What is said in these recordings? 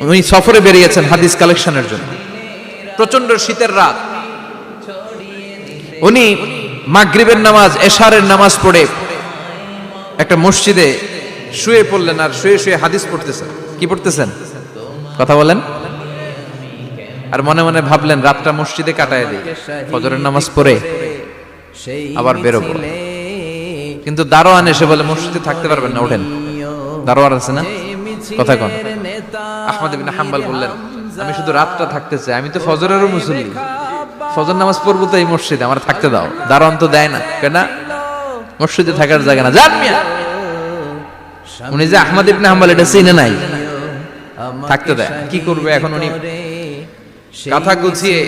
উনি সফরে বেরিয়েছেন হাদিস কালেকশনের জন্য। প্রচন্ড শীতের রাত, উনি মাগরিবের নামাজ, এশারের নামাজ পড়ে একটা মসজিদে শুয়ে পড়লেন, আর শুয়ে শুয়ে হাদিস পড়তেছেন। কি পড়তেছেন? কথা বলেন। আর মনে মনে ভাবলেন রাতটা মসজিদে কাটায় দিই, ফজরের নামাজ পড়ে আবার বেরোবো। কিন্তু দারোয়ান এসে বলে মসজিদে থাকতে পারবেন না, ওঠেন। দারোয়ান আছে না, কথা কোন? আহমদ ইবনে হাম্বল বললেন আমি শুধু রাতটা থাকতে চাই, আমি তো ফজরেরও মুসল্লি, ফজর নামাজ পড়বো তো এই মসজিদে, আমার থাকতে দাও। দারোয়ান তো দেয় না, কেন? মসজিদে থাকার জায়গা না, যান মিয়া। উনি যে আহমদ ইবনে হাম্বল এটা চিনে নাই, থাকতে দেয়। কি করবে এখন? উনি কাঁথা গুছিয়ে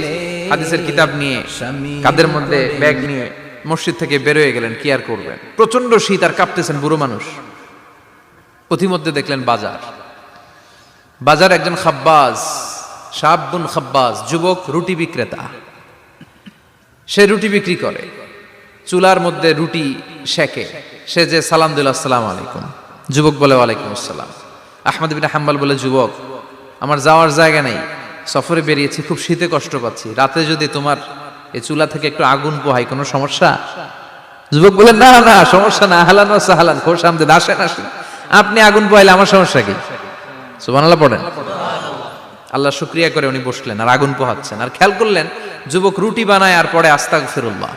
হাদিসের কিতাব নিয়ে কাঁধের মধ্যে ব্যাগ নিয়ে মসজিদ থেকে বের হয়ে গেলেন। কি আর করবেন, প্রচন্ড শীত, আর কাঁপতেছেন, বুড়ো মানুষ। পথিমধ্যে দেখলেন বাজার, বাজার একজন খাব্বাজ, শাবুন খাব্বাজ, যুবক রুটি বিক্রেতা। সে রুটি বিক্রি করে, চুলার মধ্যে রুটি সেকে। সে যে সালাম দিল আসসালামু আলাইকুম, যুবক বলে ওয়ালাইকুম আসসালাম। আহমদ ইবনে হাম্বল বলে যুবক আমার যাওয়ার জায়গা নেই, সফরে বেরিয়েছি, খুব শীতে কষ্ট পাচ্ছি, রাতে যদি তোমার এই চুলা থেকে একটু আগুন পোহাই কোনো সমস্যা? যুবক বলে না না সমস্যা না, আহলান ওয়া সাহলান, খোশ আমদেদ, আসেন আসেন, আপনি আগুন পোহাইলে আমার সমস্যা কি? সুবহানাল্লাহ পড়েন। আল্লাহ শুকরিয়া করে উনি বসলেন আর আগুন পোহাচ্ছেন। আর খেয়াল করলেন যুবক রুটি বানায় আর পড়ে আস্তাগফিরুল্লাহ,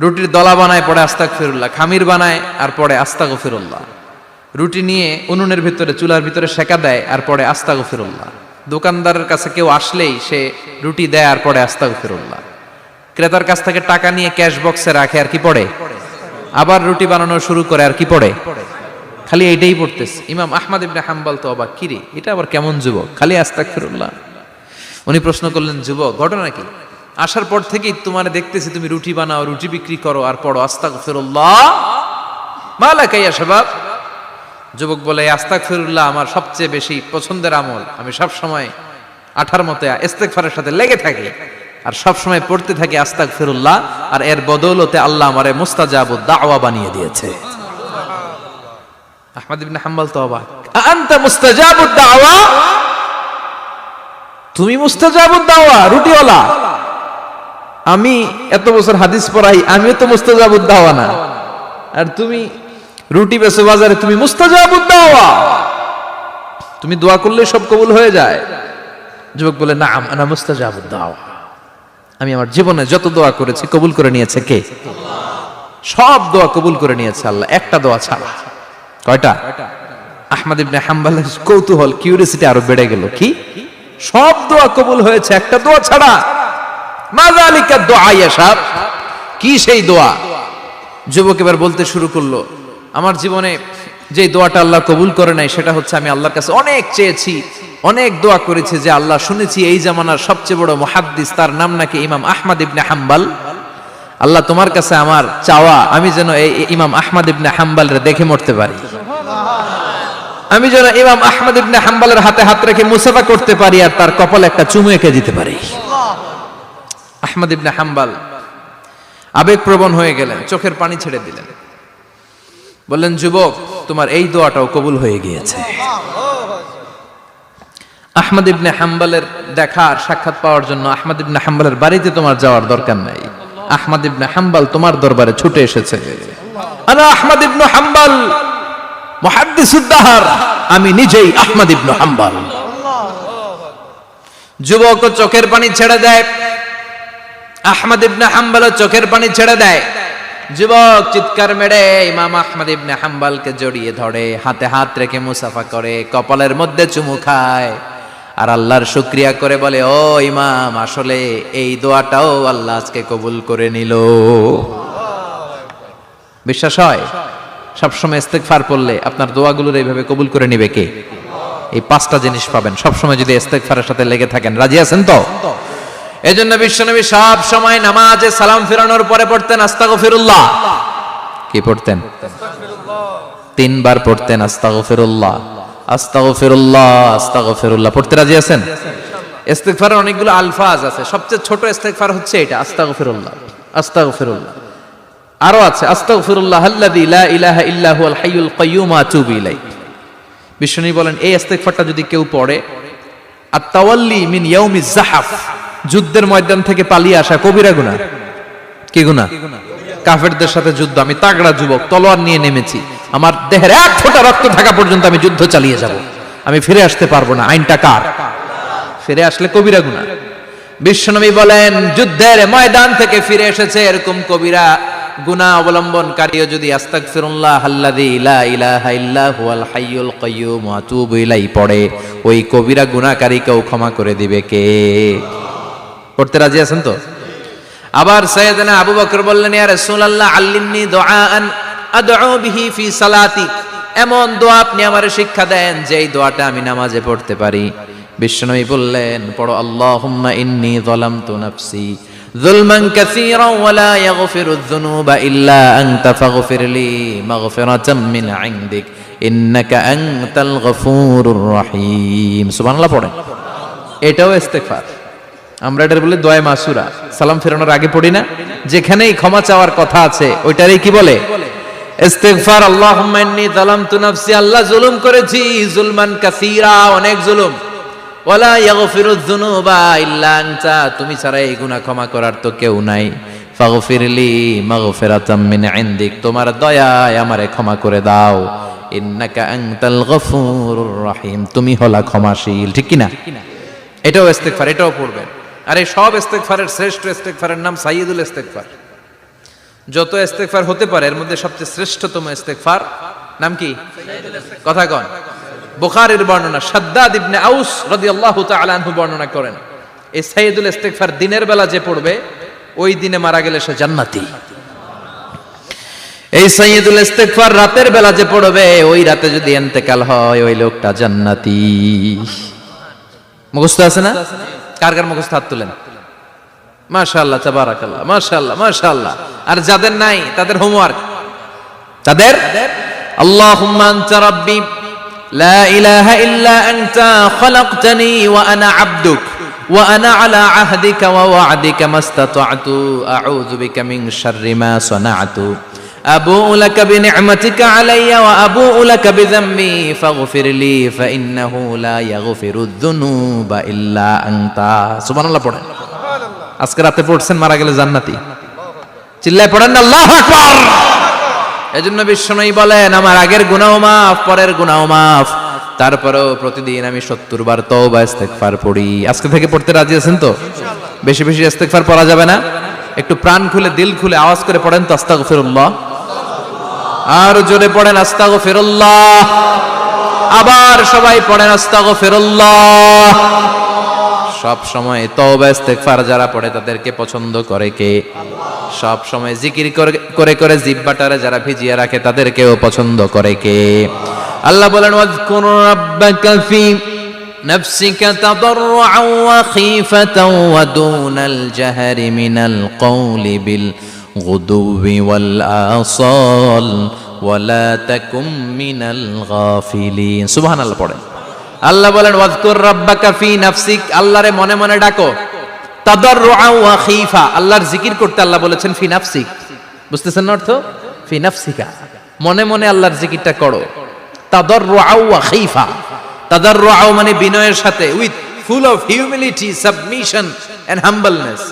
রুটির দলা বানায় পড়ে আস্তাগফিরুল্লাহ, খামির বানায় আর পড়ে আস্তাগফিরুল্লাহ, রুটি নিয়ে উনুনের ভিতরে চুলার ভিতরে সেকা দেয় আর পড়ে আস্তাগফিরুল্লাহ। দোকানদারের কাছে কেউ আসলেই সে রুটি দেয় আর পড়ে আস্তাগফিরুল্লাহ। ক্রেতার কাছ থেকে টাকা নিয়ে ক্যাশ বক্সে রাখে আর কি পড়ে? আবার রুটি বানানো শুরু করে আর কি পড়ে? খালি এইটাই পড়তেছে। ইমাম আহমদ ইবনে হাম্বল তো অবাক, কিরে এটা আবার কেমন যুবক, খালি আস্তাগফিরুল্লাহ। উনি প্রশ্ন করলেন যুবক ঘটনা কি? আসার পর থেকেই তোমার দেখতেছি তুমি রুটি বানাও, রুটি বিক্রি করো আর পড়ো আস্তাগফিরুল্লাহ, মালাকা ইয়া শাবাব। যুবক বলে আস্তাগফিরুল্লাহ আমার সবচেয়ে বেশি পছন্দের আমল, আমি সব সময় আঠার মতে ইস্তেগফারের সাথে লেগে থাকি আর সব সময় পড়তে থাকি আস্তাগফিরুল্লাহ, আর এর বদৌলতে আল্লাহ আমারে মুস্তাজাবুদ দাওয়া বানিয়ে দিয়েছে। আহমদ ইবনে হাম্বল তো অবাক, আনতা মুস্তাজাবুদ দাওয়া, তুমি মুস্তাজাবুদ দাওয়া রুটিওয়ালা? আমি এত বছর হাদিস পড়াই, আমিও তো মুস্তাজাবুদ দাওয়া না, আর তুমি রুটি বেচো বাজারে, তুমি মুস্তাজাবুদ দাওয়া, তুমি দোয়া করলে সব কবুল হয়ে যায়? যুবক বলে না আনা মুস্তাজাবুদ দাওয়া, আমি আমার জীবনে যত দোয়া করেছি কবুল করে নিয়েছে কে? সব দোয়া কবুল করে নিয়েছে আল্লাহ, একটা দোয়া ছাড়া। কয়টা? আহমদ ইবনে হাম্বলের কৌতূহল, কিউরিওসিটি আরো বেড়ে গেল। কি? সব দোয়া কবুল হয়েছে, একটা দোয়া ছাড়া। মা যালিকা দুআ ইয়া শাব, কি সেই দোয়া? যুবক এবার বলতে শুরু করলো আমার জীবনে যে দোয়াটা আল্লাহ কবুল করে নাই সেটা হচ্ছে আমি আল্লাহর কাছে অনেক চেয়েছি, অনেক দোয়া করেছি যে আল্লাহ শুনেছি এই জামানার সবচেয়ে বড় মুহাদ্দিস, তার নাম নাকি ইমাম আহমদ ইবনে হাম্বল। আল্লাহ তোমার কাছে আমার চাওয়া আমি যেন এই ইমাম আহমদ ইবনে হাম্বলরে দেখে মরতে পারি, আমি যেন ইমাম আহমদ ইবনে হাম্বলের হাতে হাত রেখে মুসাফা করতে পারি আর তার কপালে একটা চুমু এঁকে দিতে পারি। আহমদ ইবনে হাম্বল আবেগপ্রবণ হয়ে গেলেন, চোখের পানি ছেড়ে দিলেন, বললেন যুবক তোমার এই দোয়াটাও কবুল হয়ে গিয়েছে। আহমদ ইবনে হাম্বলের দেখার সাক্ষাৎ পাওয়ার জন্য আহমদ ইবনে হাম্বলের বাড়িতে তোমার যাওয়ার দরকার নাই, আহমদ ইবনে হাম্বল তোমার দরবারে ছুটে এসেছে। আনা আহমদ ইবনে হাম্বল মুহাদ্দিসুদ দাহর, আমি নিজেই আহমদ ইবনে হাম্বল। যুবক চোখের পানি ছেড়ে দেয়, আহমদ ইবনে হাম্বল চোখের পানি ছেড়ে দেয়। যুবক চিৎকার মেরে ইমাম আহমদ ইবনে হাম্বলকে জড়িয়ে ধরে, হাতে হাত রেখে মুসাফা করে, কপালের মধ্যে চুমু খায় আর আল্লাহর শুকরিয়া করে বলে ও ইমাম আসলে এই দোয়াটাও আল্লাহ আজকে কবুল করে নিল। বিশ্বাস হয়? সবসময় ইস্তেগফার পড়লে আপনার দোয়াগুলোর এইভাবে কবুল করে নিবে কে? এই পাঁচটা জিনিস পাবেন সবসময় যদি ইস্তেগফারের সাথে লেগে থাকেন। রাজি আছেন তো? এজন্য বিশ্বনবী সব সময় নামাজে সালাম ফিরানোর পরে পড়তেন আস্তাগফিরুল্লাহ। কি পড়তেন? তিনবার পড়তেন আস্তাগফিরুল্লাহ, আস্তাগফিরুল্লাহ, আস্তাগফিরুল্লাহ। পড়তে রাজি আছেন? ইস্তেগফারের অনেকগুলো আলফাজ আছে, সবচেয়ে ছোট ইস্তেগফার হচ্ছে এটা আস্তাগফিরুল্লাহ, আস্তাগফিরুল্লাহ। আরো আছে আস্তাগফিরুল্লাহ আল্লাযী লা ইলাহা ইল্লা হুয়াল হাইয়ুল কাইয়্যুম আতুবু ইলাইহি। বিশ্বনবী বলেন এই ইস্তেগফারটা যদি কেউ পড়ে, আর তাওয়াল্লি মিন ইয়াউমিজ জাহাফ, যুদ্ধের ময়দান থেকে পালিয়ে আসা কবিরা গুনাহ। কি গুনাহ? কাফেরদের সাথে যুদ্ধ। আমি তাগড়া যুবক, তলোয়ার নিয়ে নেমেছি, আমার দেহের এক ফোঁটা রক্ত থাকা পর্যন্ত আমি যুদ্ধ চালিয়ে যাব, আমি ফিরে আসতে পারবো না। আইনটা কার? ফিরে আসলে কবিরা গুনাহ। বিশ্বনবী বলেন যুদ্ধের ময়দান থেকে ফিরে এসেছে এরকম কবিরা গুনাহ অবলম্বনকারীও যদি আস্তাগফিরুল্লাহ আল্লাযী লা ইলাহা ইল্লা হুয়াল হাইয়ুল কাইয়্যুম ওয়া আতুবু ইলাইহি পড়ে, ওই কবিরা গুনাহকারীকেও ক্ষমা করে দিবে কে? পড়তে রাজি আছেন তো? আবার সাইয়েদনা আবু বকর বললেন, ইয়া রাসূলুল্লাহ আল্লিমনি দুআআন আদউ বিহি ফি সালাতি, এমন দোয়া আপনি আমারে শিক্ষা দেন যেই দোয়াটা আমি নামাজে পড়তে পারি। বিশ্বনবী বললেন, পড়ো আল্লাহুম্মা ইন্নী যালামতু নাফসি যুলমান কাসীরান ওয়া লা ইয়াগফিরুয যুনুবা ইল্লা আনতা ফাগফিরলি মাগফিরাতাম মিন ইনদিক ইন্নাকা আনতাল গফুরুর রহিম। সুবহানাল্লাহ পড়েন। এটাও ইস্তেগফার। আমরা এটার বলে দোয়া মাসুরা, সালাম ফেরানোর আগে পড়ি না? যেখানেই ক্ষমা চাওয়ার কথা আছে ওইটারই কি বলে? ইস্তেগফার। আল্লাহুম্মা ইন্নী যালামতু নাফসি, আল্লাহ জুলুম করেছি, যুলমান কাসীরা, অনেক জুলুম। ওয়ালা ইয়াগফিরুয যুনুবা ইল্লা আনতা, তুমি ছাড়া এই গুনাহ ক্ষমা করার তো কেউ নাই। ফাগফিরলি মাগফিরাতাম মিন ইনদিক, তোমার দয়ায় আমারে ক্ষমা করে দাও। ইন্নাকা আনতাল গফুরুর রহিম, তুমি হলা ক্ষমাশীল। ঠিক কি না? এটাও ইস্তেগফার, এটাও পড়বেন। আর এই সব ইস্তেগফারের শ্রেষ্ঠ ইস্তেগফারের নাম সাইয়্যিদুল ইস্তেগফার। যত ইস্তেগফার হতে পারে এর মধ্যে সবচেয়ে শ্রেষ্ঠতম ইস্তেগফার নাম কি? কথা কন। বুখারীর বর্ণনা, শাদ্দাদ ইবনে আউস রাদিয়াল্লাহু তাআলা আনহু বর্ণনা করেন, এই সাইয়্যিদুল ইস্তেগফার দিনের বেলা যে পড়বে ওই দিনে মারা গেলে সে জান্নাতি। এই সাইয়্যিদুল ইস্তেগফার রাতের বেলা যে পড়বে ওই রাতে যদি ইন্তেকাল হয় ওই লোকটা জান্নাতি। মুখস্থ আছে না? কার কার মুখস্থ হাত তুলেন। মাশাআল্লাহ, তাবারাকাল্লাহ, মাশাআল্লাহ, মাশাআল্লাহ। আর যাদের নাই তাদের হোমওয়ার্ক, তাদের আল্লাহুম্মা আনতা রাব্বি লা ইলাহা ইল্লা আনতা খালাকতানি ওয়া আনা আবদুক ওয়া আনা আলা আহদিকা ওয়া ওয়া'দিকা মাস্তাতা'তু আউযু বিকা মিন শাররি মা সানা'তু আবুউ লাকা বিনি'মাতিকা আলাইয়া ওয়া আবুউ লাকা বিযামবি ফাগফিরলি ফাইন্নাহু লা ইয়াগফিরুয যুনুবা ইল্লা আনতা। সুবহানাল্লাহ পড়েন। আজকে রাতে পড়ছেন, মারা গেলে জান্নাতি। চিল্লায় পড়েন না আল্লাহু আকবার। এজন্য বিশ্বনবী বলেন আমার আগের গুনাহ মাফ, পরের গুনাহ মাফ, তারপরেও প্রতিদিন আমি 70 বার তওবা ইস্তেগফার পড়ি। আজকে থেকে পড়তে রাজি আছেন তো? বেশি বেশি ইস্তেগফার পড়া যাবে না? একটু প্রাণ খুলে দিল খুলে আওয়াজ করে পড়েন তো আস্তাগফিরুল্লাহ। আর জোরে পড়েন আস্তাগফিরুল্লাহ। আবার সবাই পড়েন আস্তাগফিরুল্লাহ। সব সময় তওবা ইস্তেগফার যারা পড়ে তাদেরকে পছন্দ করে কে? সব সময় জিকির করে করে জিহ্বাটারে যারা ভিজিয়ে রাখে তাদেরকেও পছন্দ করে কে? আল্লাহ বলেন ওয়াজকুর রাব্বাকা ফি নাফসিকা তাদাররুআন ওয়া খীফাতান ওয়া দুনাল জাহরি মিনাল কওলি বিল গুদুবি ওয়াল আসাল ওয়া লা তাকুম মিনাল গাফিলিন। সুবহানাল্লাহ পড়েন। আল্লাহ বলেন ওয়াজকুর রাব্বাকা ফি নাফসিক, আল্লাহরে মনে মনে ডাকো। তাদাররুআন ওয়া খীফা, আল্লাহর জিকির করতে আল্লাহ বলেছেন ফি নাফসিক। বুঝতেছেন না অর্থ? ফি নাফসিকা, মনে মনে আল্লাহর জিকিরটা করো। তাদাররুআন ওয়া খীফা, তাদাররুআন মানে বিনয়ের সাথে, with full of humility, submission and humbleness.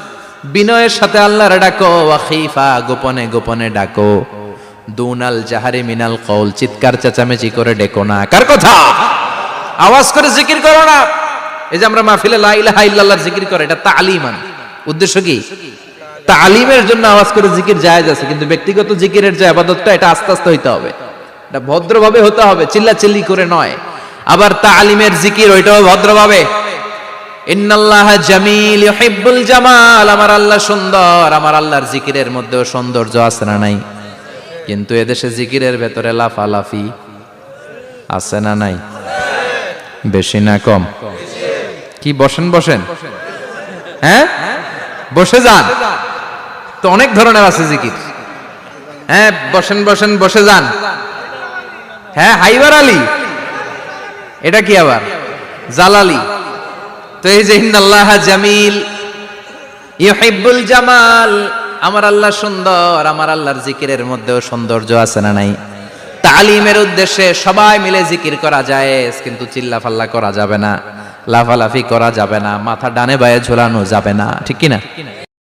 বিনয়ের সাথে আল্লাহরে ডাকো। ওয়া খীফা, গোপনে গোপনে ডাকো। দুনাল জাহারি মিনাল কওল, চিৎকার চেঁচামেচি করে ডেকো না। কার কথা? আওয়াজ করে জিকির করো না। এই যে আমরা মাহফিলে লা ইলাহা ইল্লাল্লাহ জিকির করে, এটা তালিমান। উদ্দেশ্য কি? তালিমের জন্য আওয়াজ করে জিকির জায়েজ আছে, কিন্তু ব্যক্তিগত জিকিরের যে ইবাদতটা এটা আস্তে আস্তে হইতে হবে, এটা ভদ্রভাবে হতে হবে, চিল্লাচিল্লি করে নয়। আবার তালিমের জিকির ওইটাও ভদ্রভাবে। ইন্নাল্লাহা জামিল ইউহিব্বুল জামাল, আমার আল্লাহ সুন্দর, আমার আল্লাহর জিকিরের মধ্যেও সৌন্দর্য আছে না নাই? কিন্তু এদেশে জিকিরের ভেতরে লাফালাফি আছে না নাই? বেশি না কম? কি বসেন বসেন, হ্যাঁ বসে যান তো, অনেক ধরনের আছে জিকির। হ্যাঁ বসেন বসেন, বসে যান। হ্যাঁ হাইবার আলী, এটা কি আবার জালালি? তো এই যে ইন্নাল্লাহা জামিল ইউহিব্বুল জামাল, আমার আল্লাহ সুন্দর, আমার আল্লাহর জিকিরের মধ্যেও সৌন্দর্য আছে না নাই? তালিমের উদ্দেশ্যে সবাই মিলে জিকির করা যায়, কিন্তু চিল্লাফাল্লা করা যাবে না, লাফালাফি করা যাবে না, মাথা ডানে বায়ে ঝোলানো যাবে না, ঠিক কিনা?